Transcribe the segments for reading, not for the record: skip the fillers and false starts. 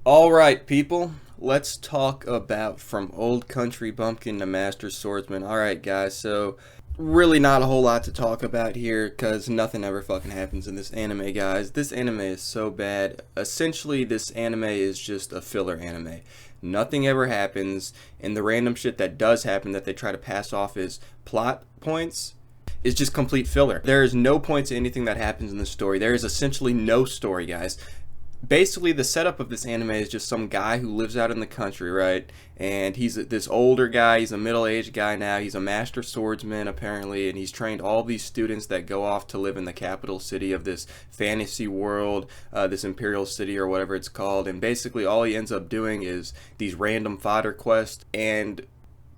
Alright, people, let's talk about From Old Country Bumpkin to Master Swordsman. Alright, guys, so really not a whole lot to talk about here because nothing ever fucking happens in this anime, guys. This anime is so bad. Essentially, this anime is just a filler anime. Nothing ever happens, and the random shit that does happen that they try to pass off as plot points is just complete filler. There is no point to anything that happens in the story. There is essentially no story, guys. Basically, the setup of this anime is just some guy who lives out in the country, right? And he's this older guy, he's a middle-aged guy now, he's a master swordsman apparently, and he's trained all these students that go off to live in the capital city of this fantasy world, this imperial city or whatever it's called, and basically all he ends up doing is these random fodder quests and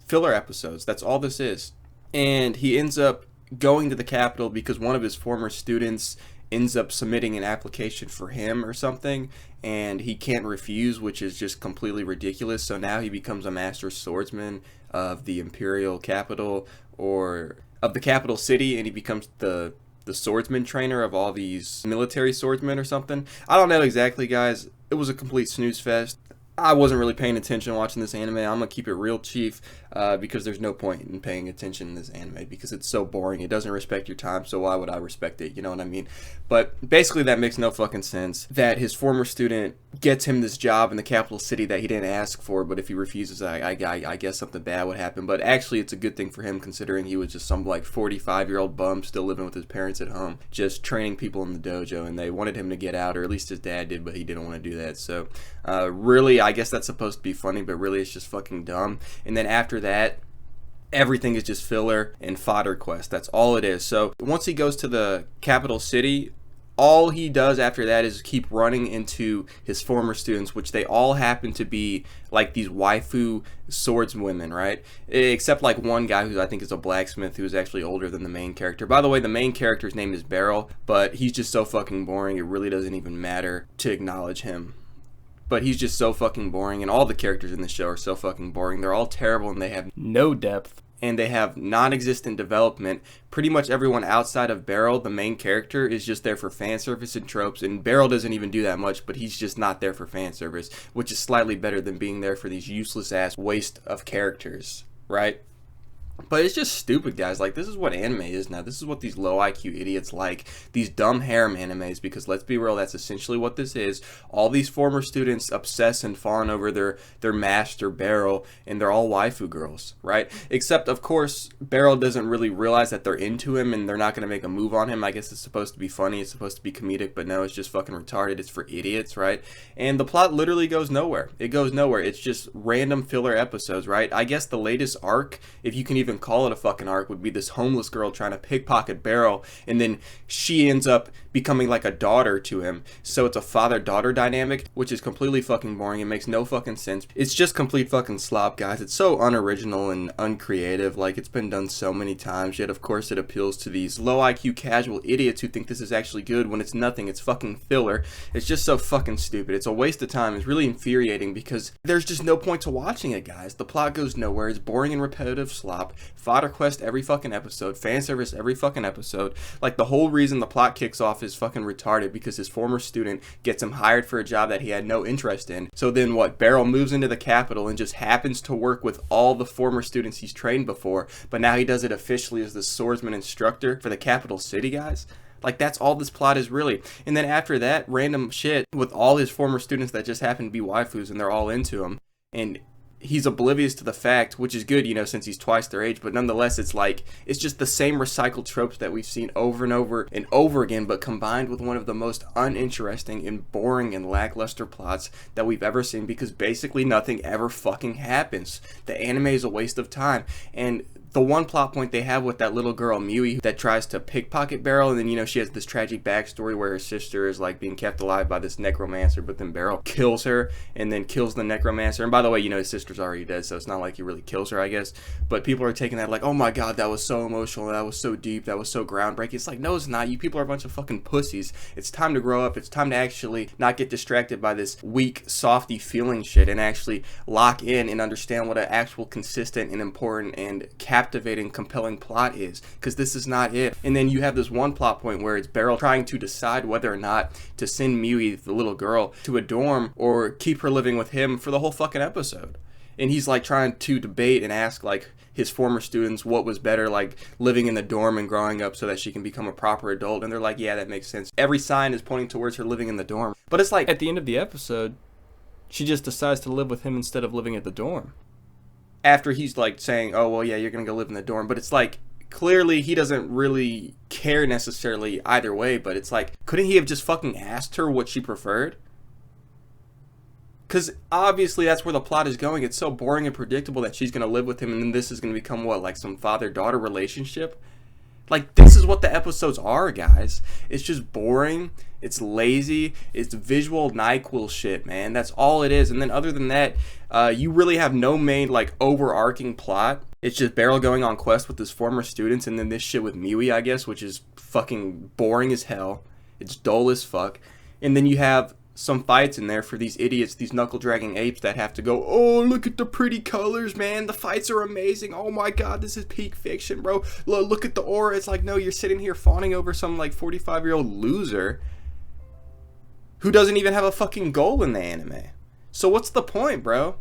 filler episodes. That's all this is. And he ends up going to the capital because one of his former students ends up submitting an application for him or something, and he can't refuse, which is just completely ridiculous. So now he becomes a master swordsman of the imperial capital, or of the capital city, and he becomes the swordsman trainer of all these military swordsmen or something. I don't know exactly, guys. It was a complete snooze fest. I wasn't really paying attention watching this anime. I'm gonna keep it real, chief, because there's no point in paying attention in this anime because it's so boring. It doesn't respect your time, so why would I respect it? You know what I mean? But basically, that makes no fucking sense. That his former student gets him this job in the capital city that he didn't ask for, but if he refuses, I guess something bad would happen. But actually, it's a good thing for him considering he was just some like 45-year-old bum still living with his parents at home, just training people in the dojo, and they wanted him to get out, or at least his dad did, but he didn't want to do that. So, really, I guess that's supposed to be funny, but really it's just fucking dumb. And then after that, everything is just filler and fodder quest. That's all it is. So once he goes to the capital city, all he does after that is keep running into his former students, which they all happen to be like these waifu swordswomen, right? Except like one guy who I think is a blacksmith who is actually older than the main character. By the way, the main character's name is Beryl, but he's just so fucking boring, it really doesn't even matter to acknowledge him. But he's just so fucking boring, and all the characters in the show are so fucking boring. They're all terrible, and they have no depth, and they have non-existent development. Pretty much everyone outside of Beryl, the main character, is just there for fan service and tropes, and Beryl doesn't even do that much, but he's just not there for fan service, which is slightly better than being there for these useless-ass waste of characters, right? But it's just stupid, guys. Like, this is what anime is now. This is what these low IQ idiots like. These dumb harem animes, because let's be real, that's essentially what this is. All these former students obsess and fawn over their master, Beryl, and they're all waifu girls, right? Except, of course, Beryl doesn't really realize that they're into him and they're not going to make a move on him. I guess it's supposed to be funny. It's supposed to be comedic, but no, it's just fucking retarded. It's for idiots, right? And the plot literally goes nowhere. It goes nowhere. It's just random filler episodes, right? I guess the latest arc, if you can even call it a fucking arc, would be this homeless girl trying to pickpocket Beryl, and then she ends up becoming like a daughter to him. So it's a father-daughter dynamic, which is completely fucking boring. It makes no fucking sense. It's just complete fucking slop, guys. It's so unoriginal and uncreative. Like, it's been done so many times, yet of course it appeals to these low IQ casual idiots who think this is actually good when it's nothing. It's fucking filler. It's just so fucking stupid. It's a waste of time. It's really infuriating because there's just no point to watching it, guys. The plot goes nowhere. It's boring and repetitive slop. Fodder quest every fucking episode, fan service every fucking episode. Like, the whole reason the plot kicks off is fucking retarded because his former student gets him hired for a job that he had no interest in. So then what? Beryl moves into the capital and just happens to work with all the former students he's trained before, but now he does it officially as the swordsman instructor for the capital city, guys. Like, that's all this plot is really. And then after that, random shit with all his former students that just happen to be waifus and they're all into him. And he's oblivious to the fact, which is good, you know, since he's twice their age, but nonetheless, it's like, it's just the same recycled tropes that we've seen over and over and over again, but combined with one of the most uninteresting and boring and lackluster plots that we've ever seen, because basically nothing ever fucking happens. The anime is a waste of time, and the one plot point they have with that little girl, Mui, that tries to pickpocket Beryl, and then, you know, she has this tragic backstory where her sister is, like, being kept alive by this necromancer, but then Beryl kills her, and then kills the necromancer. And by the way, you know, his sister's already dead, so it's not like he really kills her, I guess. But people are taking that like, oh my god, that was so emotional, that was so deep, that was so groundbreaking. It's like, no, it's not. You people are a bunch of fucking pussies. It's time to grow up. It's time to actually not get distracted by this weak, softy feeling shit, and actually lock in and understand what an actual consistent and important and captivating, compelling plot is, because this is not it. And then you have this one plot point where it's Beryl trying to decide whether or not to send Miui, the little girl, to a dorm or keep her living with him for the whole fucking episode. And he's like trying to debate and ask like his former students what was better, like living in the dorm and growing up so that she can become a proper adult. And they're like, yeah, that makes sense. Every sign is pointing towards her living in the dorm. But it's like at the end of the episode, she just decides to live with him instead of living at the dorm. After he's like saying, oh, well, yeah, you're going to go live in the dorm. But it's like, clearly he doesn't really care necessarily either way. But it's like, couldn't he have just fucking asked her what she preferred? Because obviously that's where the plot is going. It's so boring and predictable that she's going to live with him and then this is going to become what, like some father-daughter relationship? Like, this is what the episodes are, guys. It's just boring. It's lazy. It's visual NyQuil shit, man. That's all it is. And then other than that, you really have no main, like, overarching plot. It's just Beryl going on quest with his former students and then this shit with Miui, I guess, which is fucking boring as hell. It's dull as fuck. And then you have some fights in there for these idiots, these knuckle-dragging apes that have to go, oh, look at the pretty colors, man. The fights are amazing. Oh, my God, this is peak fiction, bro. Look at the aura. It's like, no, you're sitting here fawning over some, like, 45-year-old loser who doesn't even have a fucking goal in the anime. So what's the point, bro?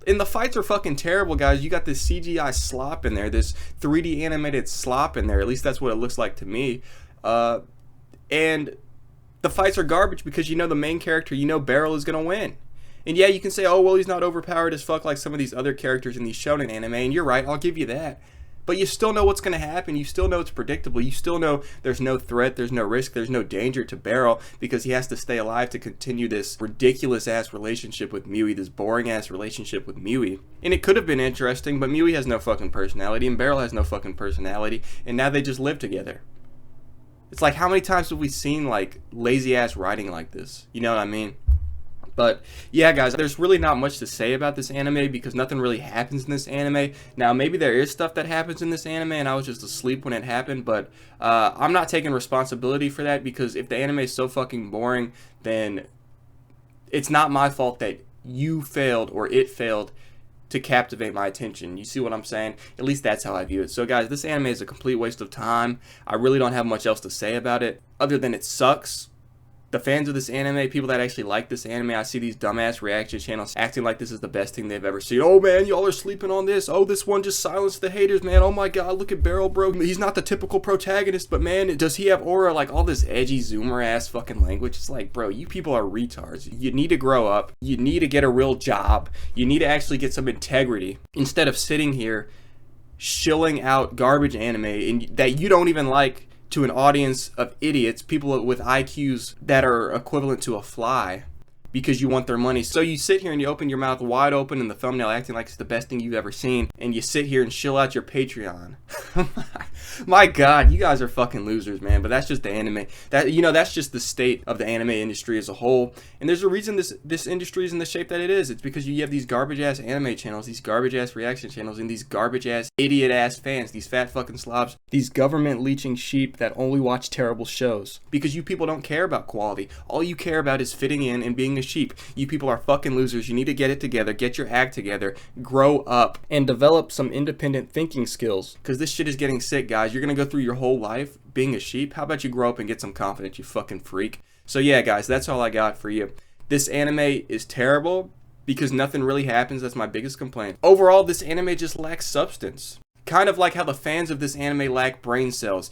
And the fights are fucking terrible, guys. You got this CGI slop in there, this 3D animated slop in there. At least that's what it looks like to me. And the fights are garbage because you know the main character, you know Beryl is going to win. And yeah, you can say, oh, well, he's not overpowered as fuck like some of these other characters in these shonen anime, and you're right, I'll give you that. But you still know what's going to happen. You still know it's predictable. You still know there's no threat, there's no risk, there's no danger to Beryl because he has to stay alive to continue this ridiculous-ass relationship with Miui, this boring-ass relationship with Miui. And it could have been interesting, but Miui has no fucking personality, and Beryl has no fucking personality, and now they just live together. It's like, how many times have we seen, like, lazy-ass writing like this? You know what I mean? But, yeah, guys, there's really not much to say about this anime because nothing really happens in this anime. Now, maybe there is stuff that happens in this anime and I was just asleep when it happened, but I'm not taking responsibility for that because if the anime is so fucking boring, then it's not my fault that you failed or it failed to captivate my attention. You see what I'm saying? At least that's how I view it. So guys, this anime is a complete waste of time. I really don't have much else to say about it other than it sucks. The fans of this anime, people that actually like this anime, I see these dumbass reaction channels acting like this is the best thing they've ever seen. Oh man, y'all are sleeping on this. Oh, this one just silenced the haters, man. Oh my god, look at Beryl, bro. He's not the typical protagonist, but man, does he have aura? Like all this edgy zoomer ass fucking language. It's like, bro, you people are retards. You need to grow up. You need to get a real job. You need to actually get some integrity instead of sitting here shilling out garbage anime that you don't even like to an audience of idiots, people with IQs that are equivalent to a fly because you want their money. So you sit here and you open your mouth wide open in the thumbnail acting like it's the best thing you've ever seen and you sit here and shill out your Patreon. My god, you guys are fucking losers, man. But that's just the anime. That's just the state of the anime industry as a whole. And there's a reason this industry is in the shape that it is. It's because you have these garbage ass anime channels, these garbage ass reaction channels, and these garbage ass idiot ass fans, these fat fucking slobs, these government leeching sheep that only watch terrible shows. Because you people don't care about quality. All you care about is fitting in and being a sheep. You people are fucking losers. You need to get it together, get your act together, grow up, and develop some independent thinking skills. Because this shit is getting sick, guys. You're gonna go through your whole life being a sheep. How about you grow up and get some confidence, you fucking freak? So yeah, guys, that's all I got for you. This anime is terrible because nothing really happens. That's my biggest complaint. Overall, this anime just lacks substance. Kind of like how the fans of this anime lack brain cells.